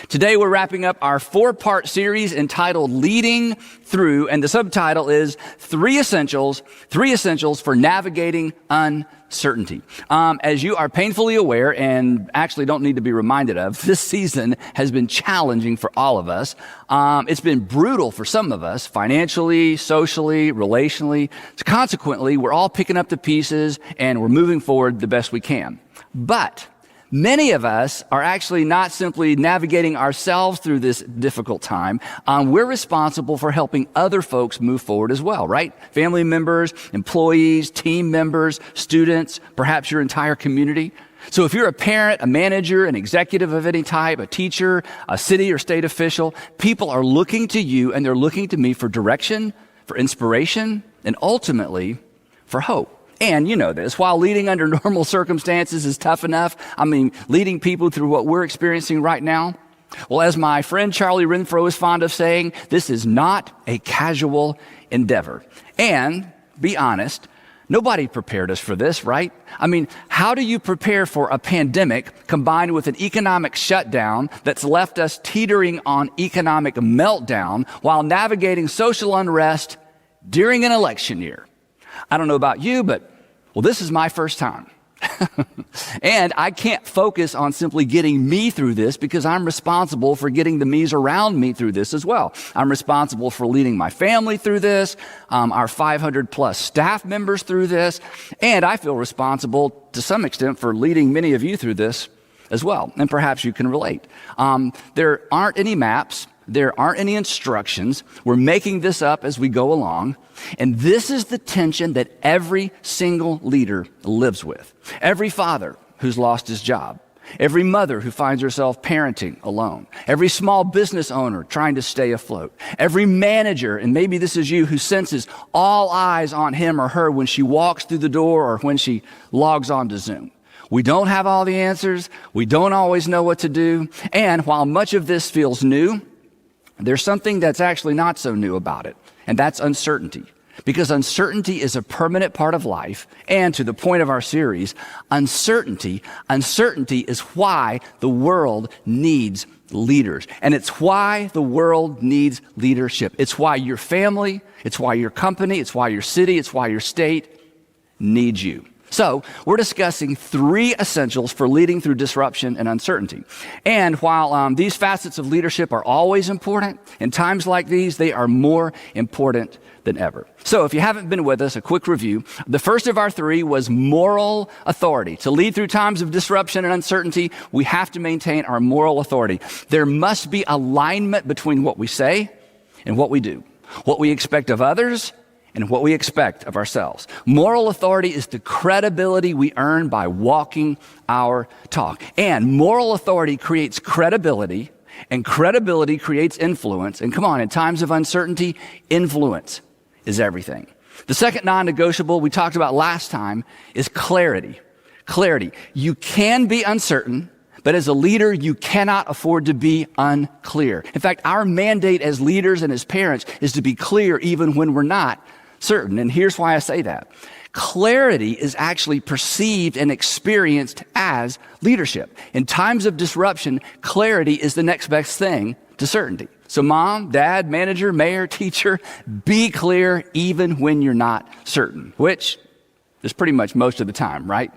Today we're wrapping up our 4-part series entitled Leading Through, and the subtitle is Three Essentials for Navigating Uncertainty. As you are painfully aware, and actually don't need to be reminded of, this season has been challenging for all of us. It's been brutal for some of us, financially, socially, relationally. So consequently, we're all picking up the pieces and we're moving forward the best we can. But many of us are actually not simply navigating ourselves through this difficult time. We're responsible for helping other folks move forward as well, right? Family members, employees, team members, students, perhaps your entire community. So if you're a parent, a manager, an executive of any type, a teacher, a city or state official, people are looking to you and they're looking to me for direction, for inspiration, and ultimately for hope. And you know this, while leading under normal circumstances is tough enough, leading people through what we're experiencing right now, well, as my friend Charlie Renfro is fond of saying, this is not a casual endeavor. And, be honest, nobody prepared us for this, right? How do you prepare for a pandemic combined with an economic shutdown that's left us teetering on economic meltdown while navigating social unrest during an election year? I don't know about you, but, this is my first time. And I can't focus on simply getting me through this because I'm responsible for getting the me's around me through this as well. I'm responsible for leading my family through this, our 500 plus staff members through this, and I feel responsible to some extent for leading many of you through this as well. And perhaps you can relate. There aren't any maps. There aren't any instructions. We're making this up as we go along. And this is the tension that every single leader lives with. Every father who's lost his job. Every mother who finds herself parenting alone. Every small business owner trying to stay afloat. Every manager, and maybe this is you, who senses all eyes on him or her when she walks through the door or when she logs on to Zoom. We don't have all the answers. We don't always know what to do. And while much of this feels new, there's something that's actually not so new about it, and that's uncertainty. Because uncertainty is a permanent part of life, and to the point of our series, uncertainty is why the world needs leaders. And it's why the world needs leadership. It's why your family, it's why your company, it's why your city, it's why your state needs you. So we're discussing 3 essentials for leading through disruption and uncertainty. And while these facets of leadership are always important, in times like these, they are more important than ever. So if you haven't been with us, a quick review. The first of our 3 was moral authority. To lead through times of disruption and uncertainty, we have to maintain our moral authority. There must be alignment between what we say and what we do, what we expect of others and what we expect of ourselves. Moral authority is the credibility we earn by walking our talk. And moral authority creates credibility, and credibility creates influence. And come on, in times of uncertainty, influence is everything. The second non-negotiable we talked about last time is clarity. Clarity. You can be uncertain, but as a leader, you cannot afford to be unclear. In fact, our mandate as leaders and as parents is to be clear even when we're not certain. And here's why I say that. Clarity is actually perceived and experienced as leadership. In times of disruption, clarity is the next best thing to certainty. So mom, dad, manager, mayor, teacher, be clear even when you're not certain, which is pretty much most of the time, right?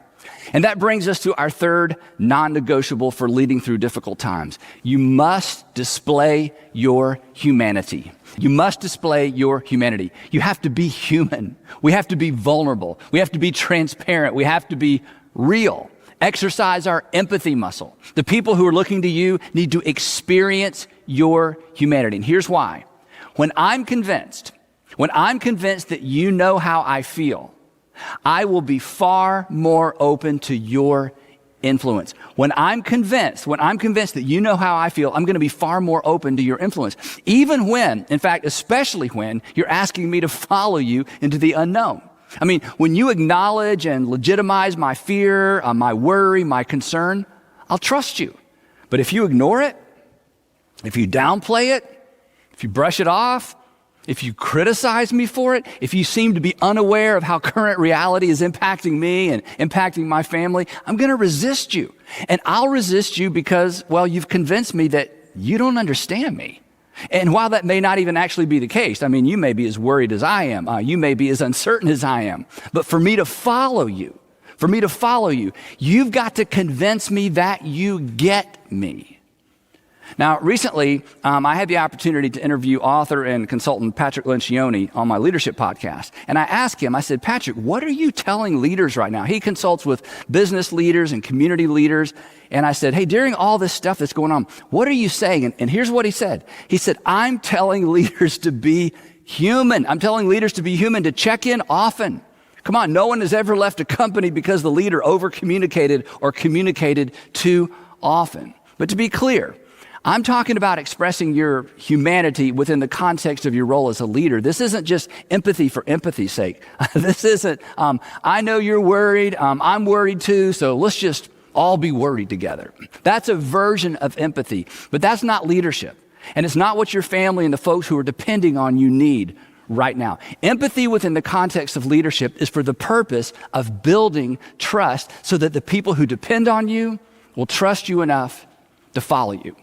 And that brings us to our third non-negotiable for leading through difficult times. You must display your humanity. You must display your humanity. You have to be human. We have to be vulnerable. We have to be transparent. We have to be real. Exercise our empathy muscle. The people who are looking to you need to experience your humanity. And here's why. When I'm convinced that you know how I feel, I will be far more open to your influence. When I'm convinced that you know how I feel, I'm going to be far more open to your influence. Even when, in fact, especially when you're asking me to follow you into the unknown. When you acknowledge and legitimize my fear, my worry, my concern, I'll trust you. But if you ignore it, if you downplay it, if you brush it off, if you criticize me for it, if you seem to be unaware of how current reality is impacting me and impacting my family, I'm going to resist you. And I'll resist you because, you've convinced me that you don't understand me. And while that may not even actually be the case, I mean, you may be as worried as I am. You may be as uncertain as I am. But for me to follow you, you've got to convince me that you get me. Now, recently, I had the opportunity to interview author and consultant Patrick Lencioni on my leadership podcast. And I asked him, I said, Patrick, what are you telling leaders right now? He consults with business leaders and community leaders. And I said, hey, during all this stuff that's going on, what are you saying? And here's what he said. He said, I'm telling leaders to be human. I'm telling leaders to be human, to check in often. Come on, no one has ever left a company because the leader over-communicated or communicated too often. But to be clear, I'm talking about expressing your humanity within the context of your role as a leader. This isn't just empathy for empathy's sake. This isn't, I know you're worried, I'm worried too, so let's just all be worried together. That's a version of empathy, but that's not leadership. And it's not what your family and the folks who are depending on you need right now. Empathy within the context of leadership is for the purpose of building trust so that the people who depend on you will trust you enough to follow you.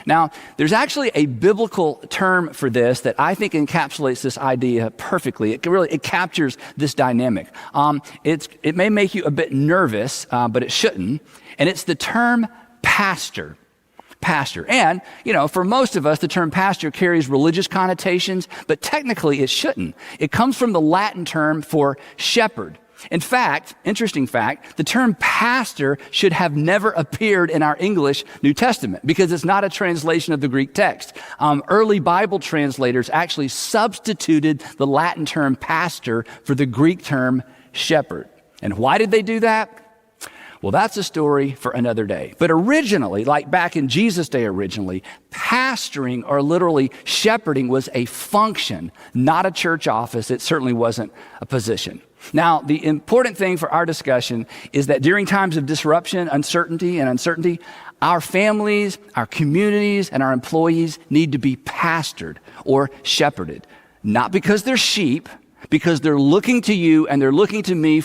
Now, there's actually a biblical term for this that I think encapsulates this idea perfectly. It captures this dynamic. It may make you a bit nervous, but it shouldn't. And it's the term pastor. Pastor. And, for most of us, the term pastor carries religious connotations, but technically it shouldn't. It comes from the Latin term for shepherd. In fact, interesting fact, the term pastor should have never appeared in our English New Testament because it's not a translation of the Greek text. Early Bible translators actually substituted the Latin term pastor for the Greek term shepherd. And why did they do that? Well, that's a story for another day. But originally, like back in Jesus' day pastoring or literally shepherding was a function, not a church office. It certainly wasn't a position. Now, the important thing for our discussion is that during times of disruption, uncertainty, our families, our communities, and our employees need to be pastored or shepherded. Not because they're sheep, because they're looking to you and they're looking to me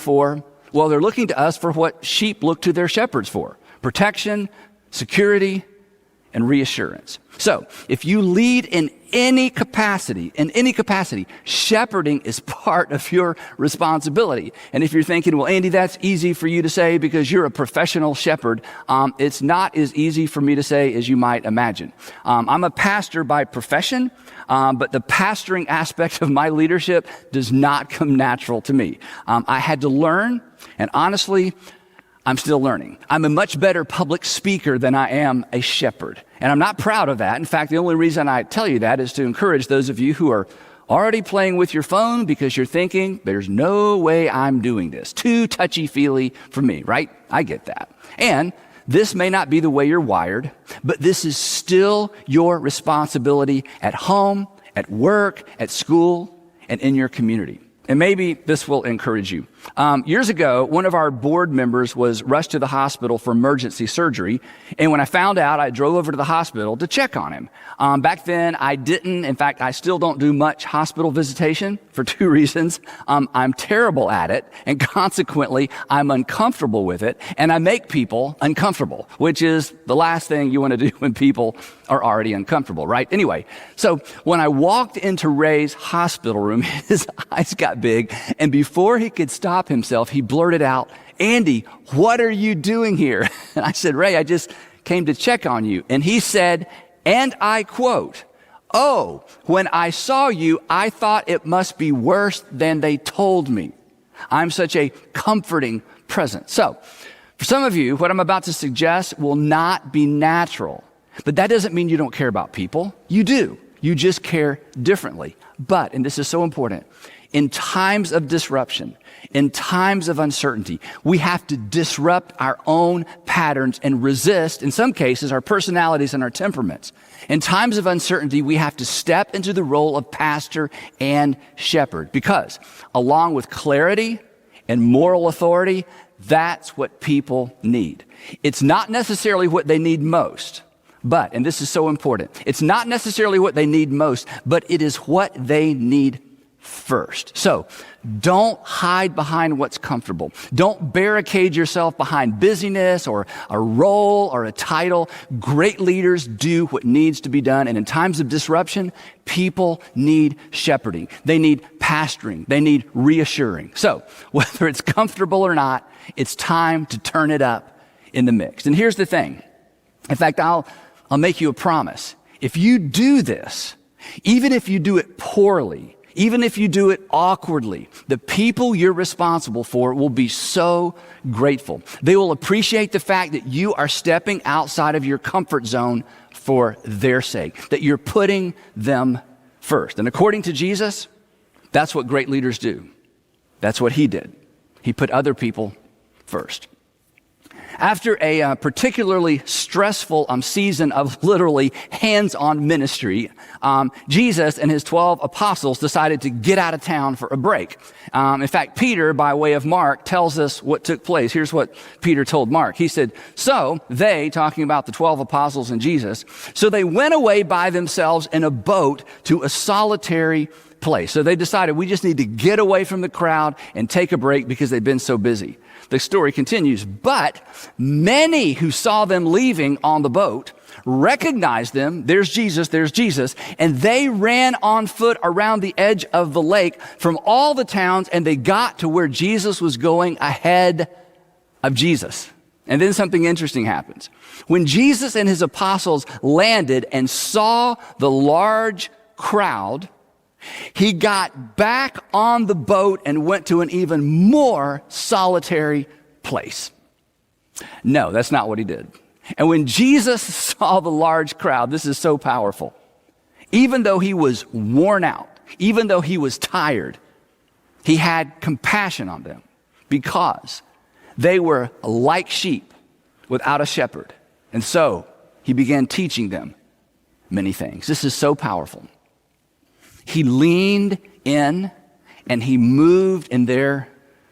they're looking to us for what sheep look to their shepherds for: protection, security, and reassurance. So, if you lead in any capacity, shepherding is part of your responsibility. And if you're thinking, well, Andy, that's easy for you to say because you're a professional shepherd, it's not as easy for me to say as you might imagine. I'm a pastor by profession, but the pastoring aspect of my leadership does not come natural to me. I had to learn, and honestly, I'm still learning. I'm a much better public speaker than I am a shepherd. And I'm not proud of that. In fact, the only reason I tell you that is to encourage those of you who are already playing with your phone because you're thinking, there's no way I'm doing this. Too touchy-feely for me, right? I get that. And this may not be the way you're wired, but this is still your responsibility at home, at work, at school, and in your community. And maybe this will encourage you. Years ago, one of our board members was rushed to the hospital for emergency surgery. And when I found out, I drove over to the hospital to check on him. Back then, I still don't do much hospital visitation for two reasons. I'm terrible at it, and consequently, I'm uncomfortable with it, and I make people uncomfortable, which is the last thing you want to do when people are already uncomfortable, right? Anyway, so when I walked into Ray's hospital room, his eyes got big, and before he could stop himself, he blurted out, "Andy, what are you doing here?" And I said, "Ray, I just came to check on you." And he said, and I quote, "Oh, when I saw you, I thought it must be worse than they told me. I'm such a comforting presence." So, for some of you, what I'm about to suggest will not be natural. But that doesn't mean you don't care about people. You do. You just care differently. But, and this is so important, in times of disruption, in times of uncertainty, we have to disrupt our own patterns and resist, in some cases, our personalities and our temperaments. In times of uncertainty, we have to step into the role of pastor and shepherd because, along with clarity and moral authority, that's what people need. It's not necessarily what they need most. But, and this is so important, it's not necessarily what they need most, but it is what they need first. So don't hide behind what's comfortable. Don't barricade yourself behind busyness or a role or a title. Great leaders do what needs to be done. And in times of disruption, people need shepherding. They need pastoring. They need reassuring. So whether it's comfortable or not, it's time to turn it up in the mix. And here's the thing. In fact, I'll make you a promise. If you do this, even if you do it poorly, even if you do it awkwardly, the people you're responsible for will be so grateful. They will appreciate the fact that you are stepping outside of your comfort zone for their sake, that you're putting them first. And according to Jesus, that's what great leaders do. That's what he did. He put other people first. After a particularly stressful season of literally hands-on ministry, Jesus and his 12 apostles decided to get out of town for a break. In fact, Peter, by way of Mark, tells us what took place. Here's what Peter told Mark. He said, so they, talking about the 12 apostles and Jesus, so they went away by themselves in a boat to a solitary place. So they decided we just need to get away from the crowd and take a break because they've been so busy. The story continues, but many who saw them leaving on the boat recognized them. There's Jesus, and they ran on foot around the edge of the lake from all the towns, and they got to where Jesus was going ahead of Jesus. And then something interesting happens. When Jesus and his apostles landed and saw the large crowd, he got back on the boat and went to an even more solitary place. No, that's not what he did. And when Jesus saw the large crowd, this is so powerful. Even though he was worn out, even though he was tired, he had compassion on them because they were like sheep without a shepherd. And so he began teaching them many things. This is so powerful. He leaned in and he moved in their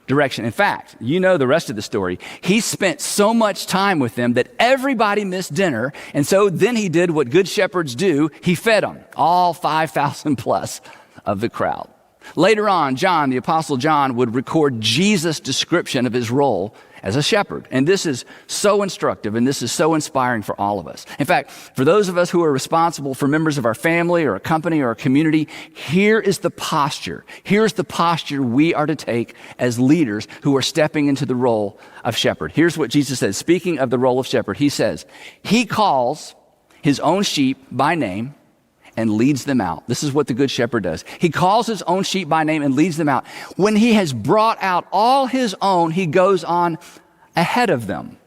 direction. In fact, you know the rest of the story. He spent so much time with them that everybody missed dinner. And so then he did what good shepherds do. He fed them, all 5,000 plus of the crowd. Later on, John, the Apostle John, would record Jesus' description of his role as a shepherd. And this is so instructive and this is so inspiring for all of us. In fact, for those of us who are responsible for members of our family or a company or a community, here is the posture. Here's the posture we are to take as leaders who are stepping into the role of shepherd. Here's what Jesus says. Speaking of the role of shepherd, he says, he calls his own sheep by name and leads them out. This is what the good shepherd does. He calls his own sheep by name and leads them out. When he has brought out all his own, he goes on ahead of them.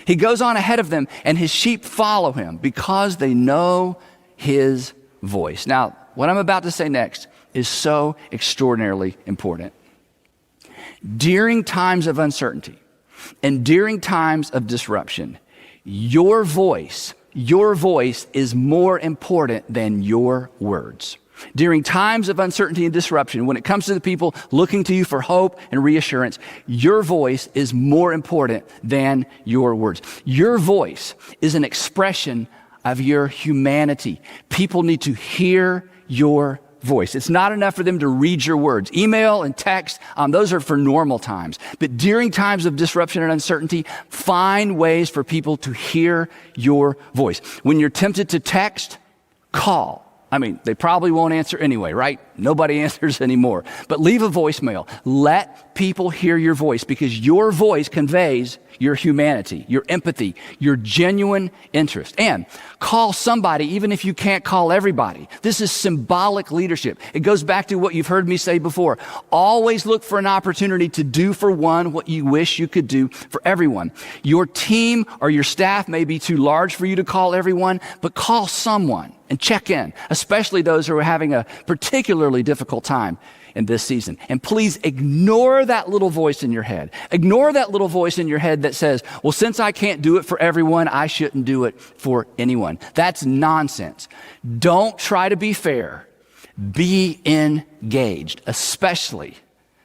He goes on ahead of them, and his sheep follow him because they know his voice. Now, what I'm about to say next is so extraordinarily important. During times of uncertainty and during times of disruption, your voice is more important than your words. During times of uncertainty and disruption, when it comes to the people looking to you for hope and reassurance, your voice is more important than your words. Your voice is an expression of your humanity. People need to hear your voice. It's not enough for them to read your words. Email and text, those are for normal times. But during times of disruption and uncertainty, find ways for people to hear your voice. When you're tempted to text, call. They probably won't answer anyway, right? Nobody answers anymore. But leave a voicemail. Let people hear your voice because your voice conveys your humanity, your empathy, your genuine interest. And call somebody even if you can't call everybody. This is symbolic leadership. It goes back to what you've heard me say before. Always look for an opportunity to do for one what you wish you could do for everyone. Your team or your staff may be too large for you to call everyone, but call someone and check in, especially those who are having a particularly difficult time in this season. And please ignore that little voice in your head. Ignore that little voice in your head that says, well, since I can't do it for everyone, I shouldn't do it for anyone. That's nonsense. Don't try to be fair. Be engaged, especially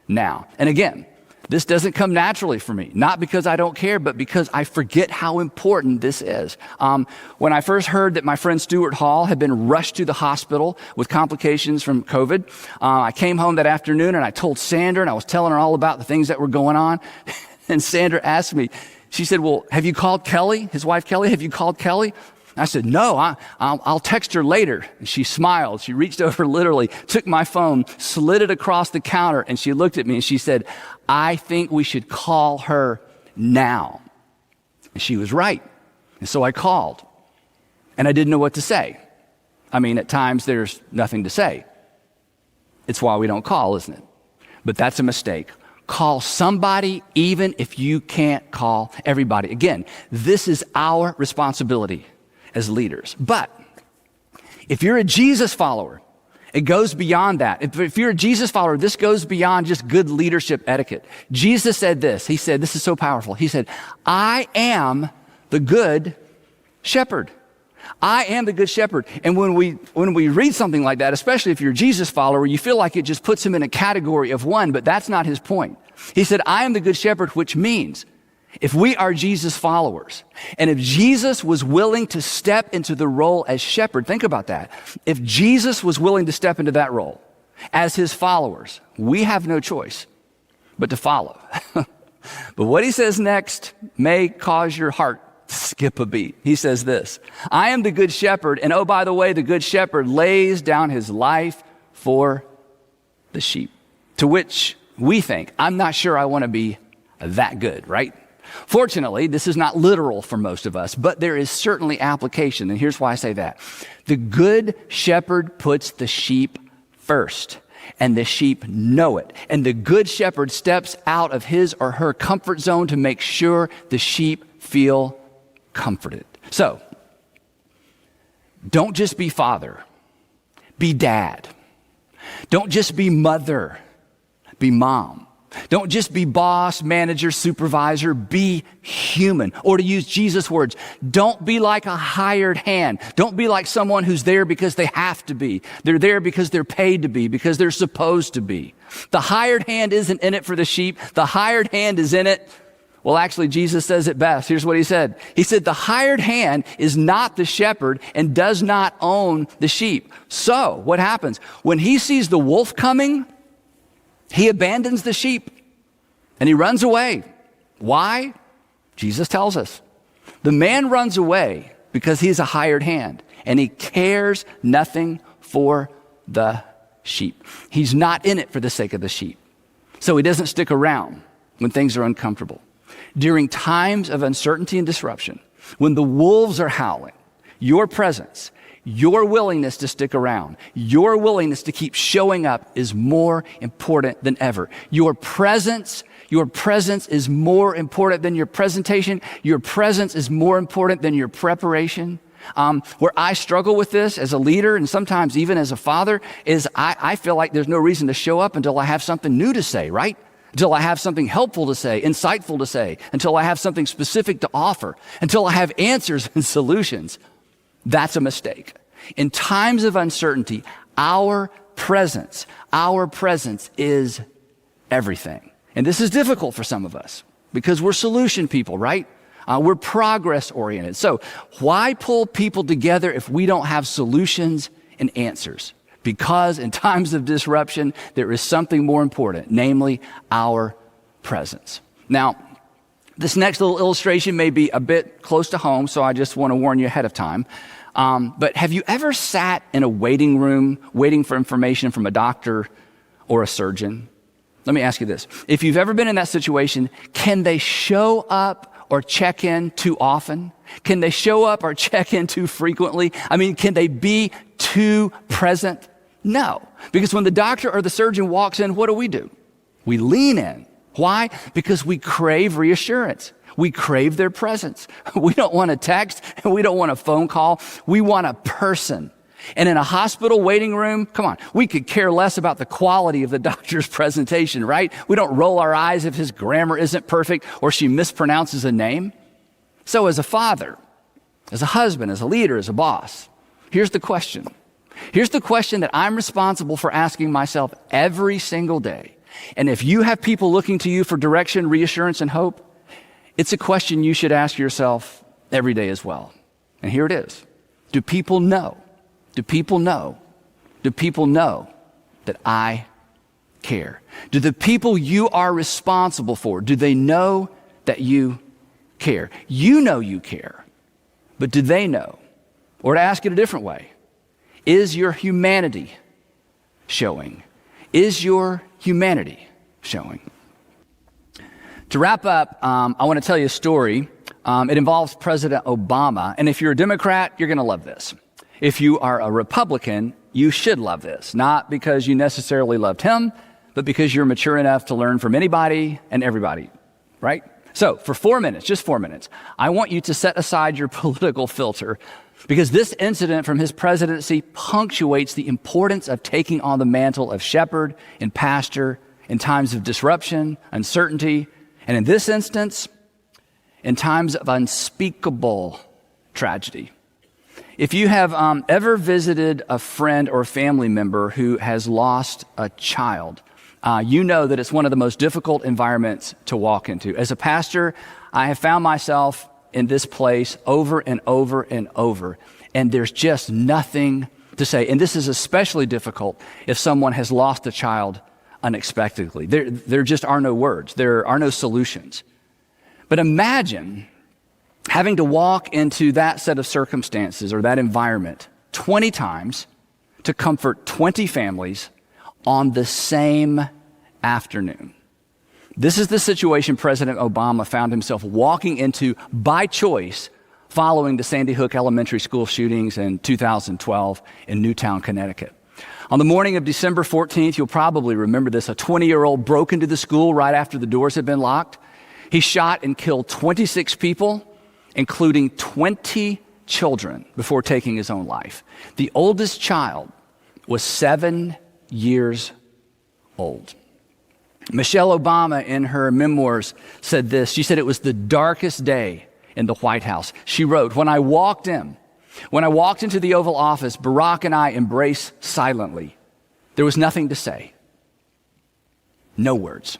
now. And again, This doesn't come naturally for me, not because I don't care, but because I forget how important this is. When I first heard that my friend Stuart Hall had been rushed to the hospital with complications from COVID, I came home that afternoon and I told Sandra, and I was telling her all about the things that were going on. And Sandra asked me, she said, well, have you called Kelly, his wife Kelly? Have you called Kelly? I said, no, I'll text her later. And she smiled. She reached over, literally took my phone, slid it across the counter, and she looked at me and she said, I think we should call her now. And she was right. And so I called. And I didn't know what to say. I mean, at times there's nothing to say. It's why we don't call, isn't it? But that's a mistake. Call somebody even if you can't call everybody. Again, this is our responsibility as leaders. But if you're a Jesus follower, it goes beyond that. If you're a Jesus follower, this goes beyond just good leadership etiquette. Jesus said this. He said, this is so powerful. He said, I am the good shepherd. I am the good shepherd. And when we read something like that, especially if you're a Jesus follower, you feel like it just puts him in a category of one, but that's not his point. He said, I am the good shepherd, which means if we are Jesus followers, and if Jesus was willing to step into the role as shepherd, think about that. If Jesus was willing to step into that role as his followers, we have no choice but to follow. But what he says next may cause your heart to skip a beat. He says this, I am the good shepherd, and oh, by the way, the good shepherd lays down his life for the sheep. To which we think, I'm not sure I want to be that good, right? Fortunately, this is not literal for most of us, but there is certainly application. And here's why I say that. The good shepherd puts the sheep first, and the sheep know it. And the good shepherd steps out of his or her comfort zone to make sure the sheep feel comforted. So, don't just be father, be dad. Don't just be mother, be mom. Don't just be boss, manager, supervisor, be human. Or to use Jesus' words, don't be like a hired hand. Don't be like someone who's there because they have to be. They're there because they're paid to be, because they're supposed to be. The hired hand isn't in it for the sheep. The hired hand is in it. Well, actually, Jesus says it best. Here's what he said. He said, the hired hand is not the shepherd and does not own the sheep. So what happens? When he sees the wolf coming, he abandons the sheep and he runs away. Why? Jesus tells us. The man runs away because he's a hired hand and he cares nothing for the sheep. He's not in it for the sake of the sheep. So he doesn't stick around when things are uncomfortable. During times of uncertainty and disruption, when the wolves are howling, your presence, your willingness to stick around, your willingness to keep showing up is more important than ever. Your presence is more important than your presentation. Your presence is more important than your preparation. Where I struggle with this as a leader and sometimes even as a father is I feel like there's no reason to show up until I have something new to say, right? Until I have something helpful to say, insightful to say, until I have something specific to offer, until I have answers and solutions. That's a mistake. In times of uncertainty, our presence is everything. And this is difficult for some of us because we're solution people, right? We're progress oriented. So why pull people together if we don't have solutions and answers? Because in times of disruption, there is something more important, namely our presence. Now, this next little illustration may be a bit close to home, so I just want to warn you ahead of time. But have you ever sat in a waiting room waiting for information from a doctor or a surgeon? Let me ask you this. If you've ever been in that situation, can they show up or check in too often? Can they show up or check in too frequently? I mean, can they be too present? No. Because when the doctor or the surgeon walks in, what do? We lean in. Why? Because we crave reassurance. We crave their presence. We don't want a text and we don't want a phone call. We want a person. And in a hospital waiting room, come on, we could care less about the quality of the doctor's presentation, right? We don't roll our eyes if his grammar isn't perfect or she mispronounces a name. So as a father, as a husband, as a leader, as a boss, here's the question. Here's the question that I'm responsible for asking myself every single day. And if you have people looking to you for direction, reassurance, and hope, it's a question you should ask yourself every day as well. And here it is. Do people know? Do people know? Do people know that I care? Do the people you are responsible for, do they know that you care? You know you care, but do they know? Or to ask it a different way, is your humanity showing? Is your humanity showing? To wrap up, I want to tell you a story. It involves President Obama. And if you're a Democrat, you're going to love this. If you are a Republican, you should love this. Not because you necessarily loved him, but because you're mature enough to learn from anybody and everybody, right? So for 4 minutes, just 4 minutes, I want you to set aside your political filter, because this incident from his presidency punctuates the importance of taking on the mantle of shepherd and pastor in times of disruption, uncertainty, and in this instance, in times of unspeakable tragedy. If you have ever visited a friend or family member who has lost a child, you know that it's one of the most difficult environments to walk into. As a pastor, I have found myself in this place over and over and over, and there's just nothing to say. And this is especially difficult if someone has lost a child unexpectedly. There just are no words. There are no solutions. But imagine having to walk into that set of circumstances or that environment 20 times to comfort 20 families on the same afternoon. This is the situation President Obama found himself walking into by choice following the Sandy Hook Elementary School shootings in 2012 in Newtown, Connecticut. On the morning of December 14th, you'll probably remember this, a 20-year-old broke into the school right after the doors had been locked. He shot and killed 26 people, including 20 children, before taking his own life. The oldest child was 7 years old. Michelle Obama, in her memoirs, said this. She said it was the darkest day in the White House. She wrote, when I walked into the Oval Office, Barack and I embraced silently. There was nothing to say. No words.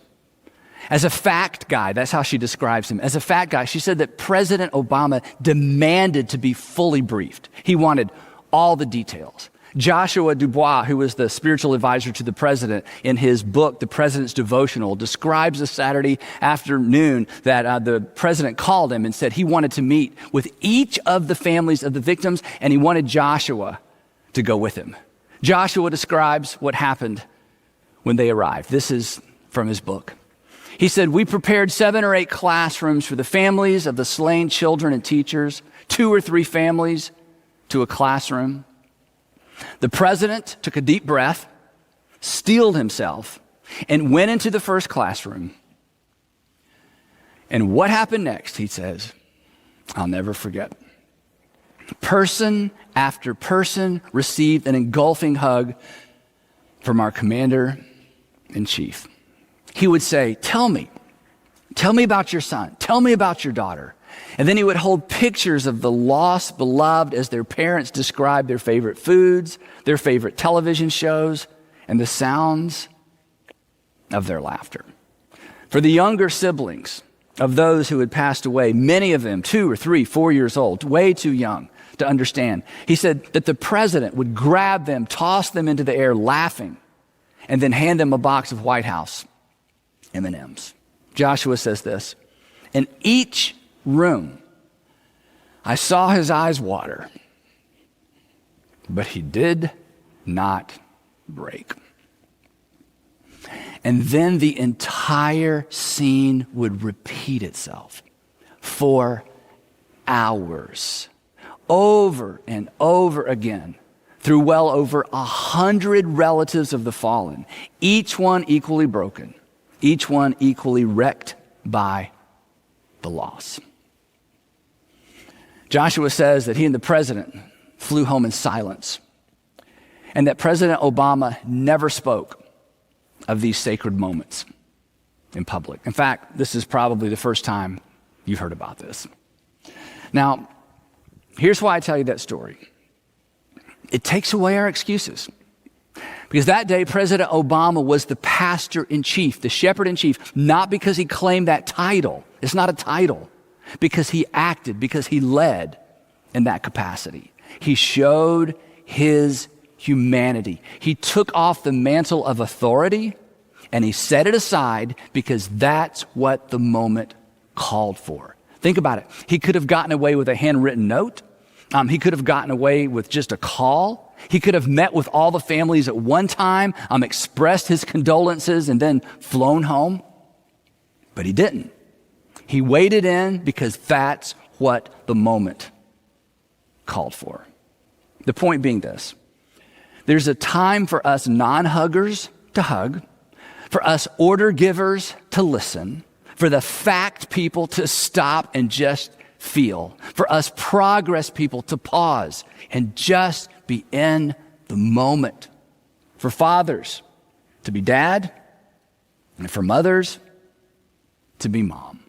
As a fact guy, that's how she describes him. As a fact guy, she said that President Obama demanded to be fully briefed. He wanted all the details. Joshua Dubois, who was the spiritual advisor to the president, in his book, The President's Devotional, describes a Saturday afternoon that the president called him and said he wanted to meet with each of the families of the victims, and he wanted Joshua to go with him. Joshua describes what happened when they arrived. This is from his book. He said, we prepared 7 or 8 classrooms for the families of the slain children and teachers, 2 or 3 families to a classroom. The president took a deep breath, steeled himself, and went into the first classroom. And what happened next, he says, I'll never forget. Person after person received an engulfing hug from our commander-in-chief. He would say, tell me about your son. Tell me about your daughter. And then he would hold pictures of the lost beloved as their parents described their favorite foods, their favorite television shows, and the sounds of their laughter. For the younger siblings of those who had passed away, many of them 2 or 3, 4 years old, way too young to understand, he said that the president would grab them, toss them into the air laughing, and then hand them a box of White House M&Ms. Joshua says this, in each room, I saw his eyes water, but he did not break. And then the entire scene would repeat itself for hours, over and over again, through well over 100 relatives of the fallen, each one equally broken, each one equally wrecked by the loss. Joshua says that he and the president flew home in silence, and that President Obama never spoke of these sacred moments in public. In fact, this is probably the first time you've heard about this. Now, here's why I tell you that story. It takes away our excuses. Because that day, President Obama was the pastor-in-chief, the shepherd-in-chief, not because he claimed that title. It's not a title. Because he acted, because he led in that capacity. He showed his humanity. He took off the mantle of authority and he set it aside because that's what the moment called for. Think about it. He could have gotten away with a handwritten note. He could have gotten away with just a call. He could have met with all the families at one time, expressed his condolences, and then flown home. But he didn't. He waited in because that's what the moment called for. The point being this: there's a time for us non-huggers to hug, for us order givers to listen, for the fact people to stop and just feel, for us progress people to pause and just be in the moment, for fathers to be dad, and for mothers to be mom.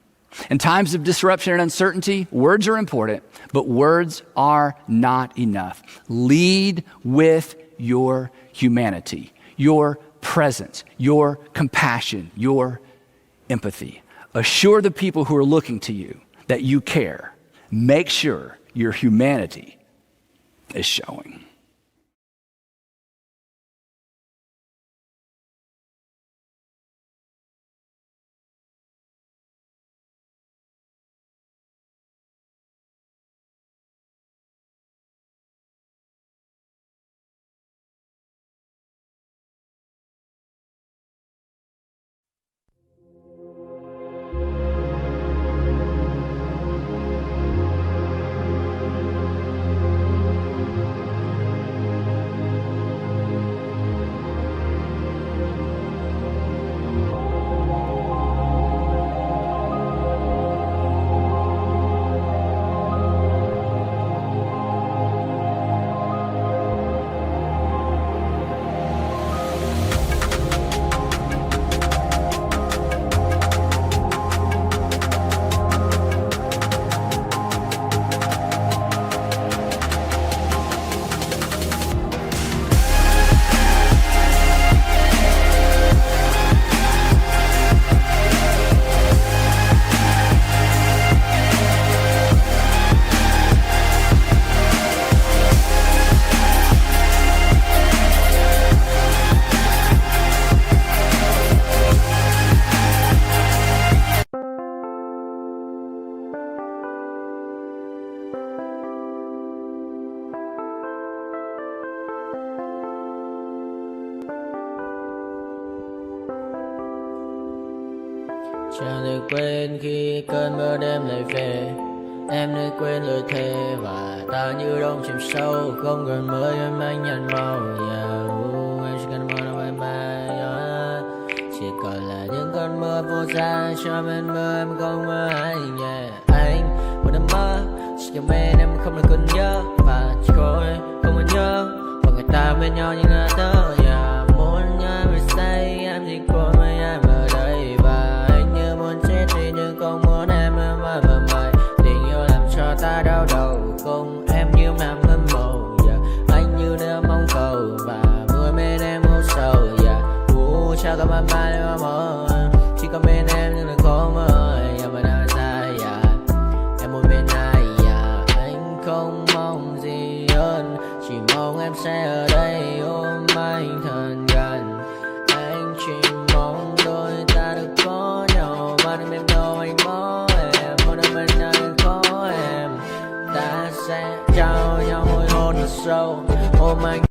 In times of disruption and uncertainty, words are important, but words are not enough. Lead with your humanity, your presence, your compassion, your empathy. Assure the people who are looking to you that you care. Make sure your humanity is showing. Chẳng được quên khi cơn mưa đêm lại về. Em nơi quên lời thề và ta như đông chìm sâu. Không gần mới em anh nhận màu. Em chỉ cần mơ đâu em bay. Chỉ còn là những cơn mưa vô giá. Cho bên mơ em không mơ anh. Anh một đêm mơ. Chỉ cần bên em không được cần nhớ. Và chỉ có em không còn nhớ. Và người ta bên nhau như ngã tớ. Muốn nhớ về say em chỉ có mấy em ở đây. Và anh như muốn chết đi nhưng không muốn em mãi mãi. Tình yêu làm cho ta đau đầu. Không em như nằm hâm mộ. Anh như đang mong cầu. Và mưa bên em ngủ sầu. Chào các bạn mai em mơ. Chỉ có bên em nhưng là khó mơ. Em vẫn đang dài. Em muốn bên ai. Anh không mong gì hơn. Chỉ mong em sẽ ở đây ôm anh thật gần. Anh chỉ mong đôi ta được có nhau. Và đừng em đâu anh có em. Một đêm bên anh có em. Ta sẽ trao nhau môi hôn thật sâu. Ôm anh.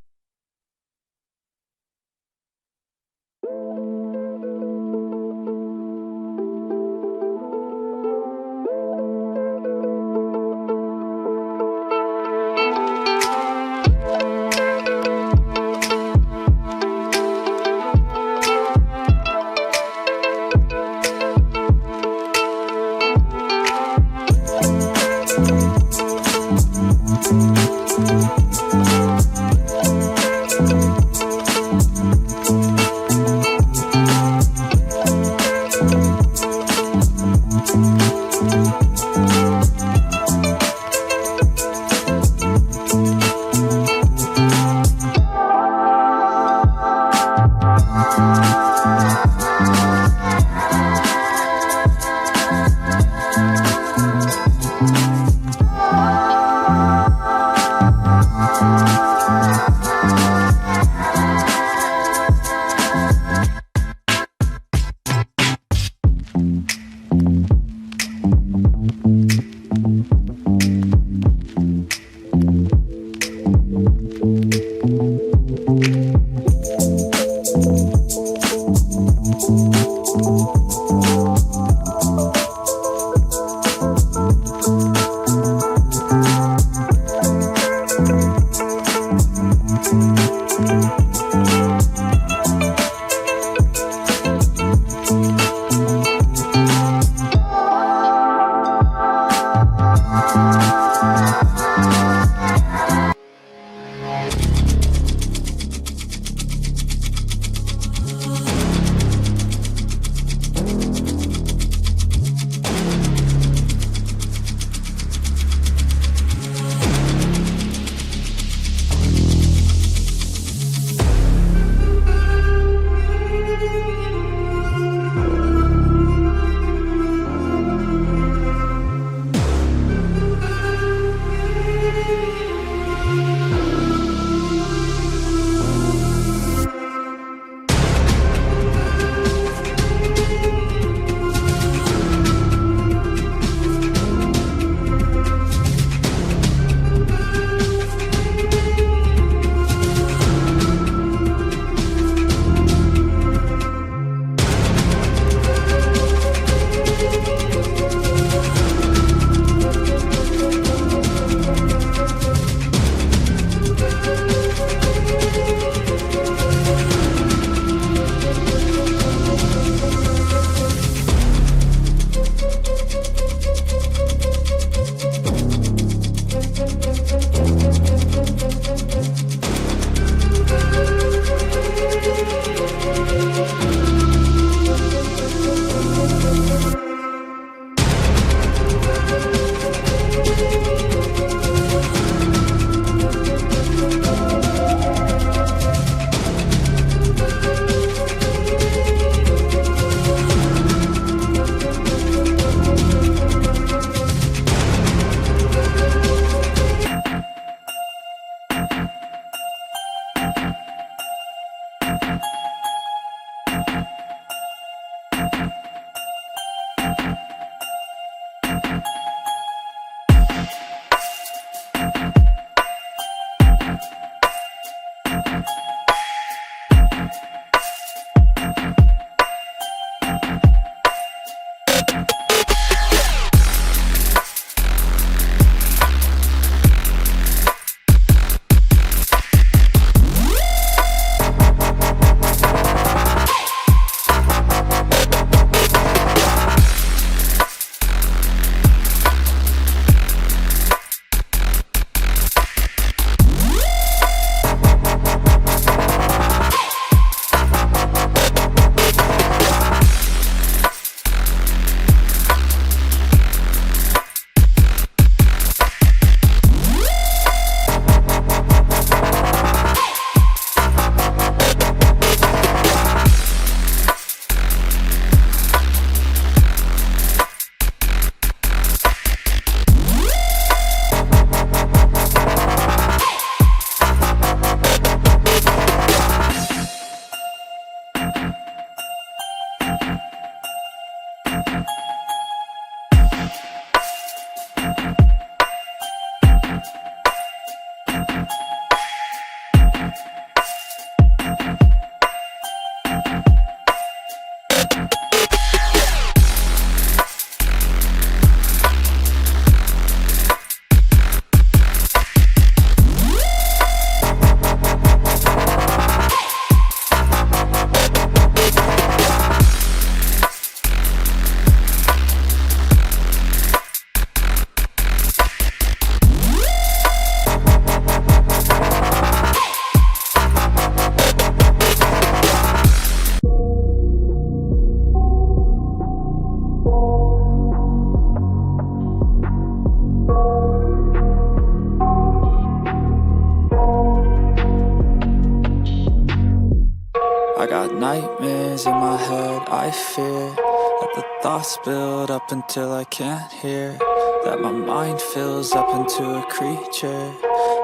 nightmares in my head, I fear that the thoughts build up until I can't hear, that my mind fills up into a creature,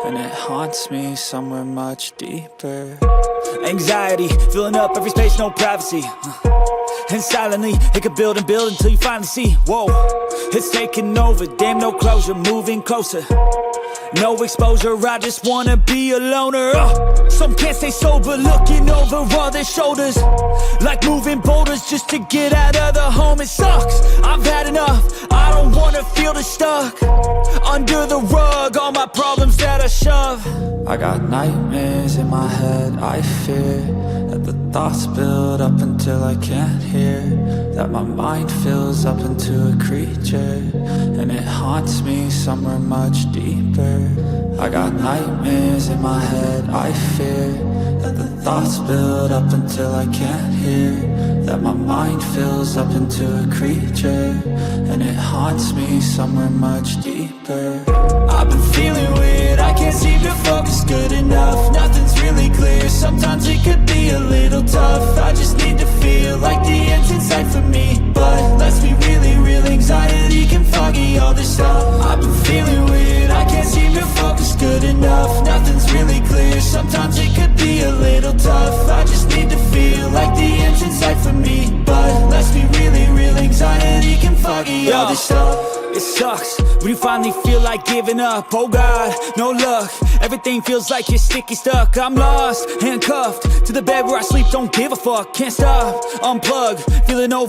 and it haunts me somewhere much deeper. Anxiety, filling up every space, no privacy. And silently, it could build and build until you finally see, whoa, it's taking over, damn, no closure, moving closer. No exposure, I just wanna be a loner. Some can't stay sober, looking over all their shoulders, like moving boulders just to get out of the home. It sucks, I've had enough, I don't wanna feel the stuck under the rug, all my problems that I shove. I got nightmares in my head, I fear that the thoughts build up until I can't hear, that my mind fills up into a creature, and it haunts me somewhere much deeper. I got nightmares in my head, I fear that the thoughts build up until I can't hear, that my mind fills up into a creature, and it haunts me somewhere much deeper. I've been feeling weird, I can't seem to focus good enough. Nothing's really clear, sometimes it could be a little tough. I just need to feel like the end's in sight for me, but let's be really real, anxiety can foggy all this stuff. I've been feeling weird, I can't seem to focus good enough. Nothing's really clear, sometimes it could be a little tough. I just need to feel like the end's in sight for me, but let's be really real, anxiety can foggy all this stuff. It sucks when you finally feel like giving up. Oh God, no luck, everything feels like you're sticky stuck. I'm lost, handcuffed to the bed where I sleep, don't give a fuck. Can't stop, unplug, feeling over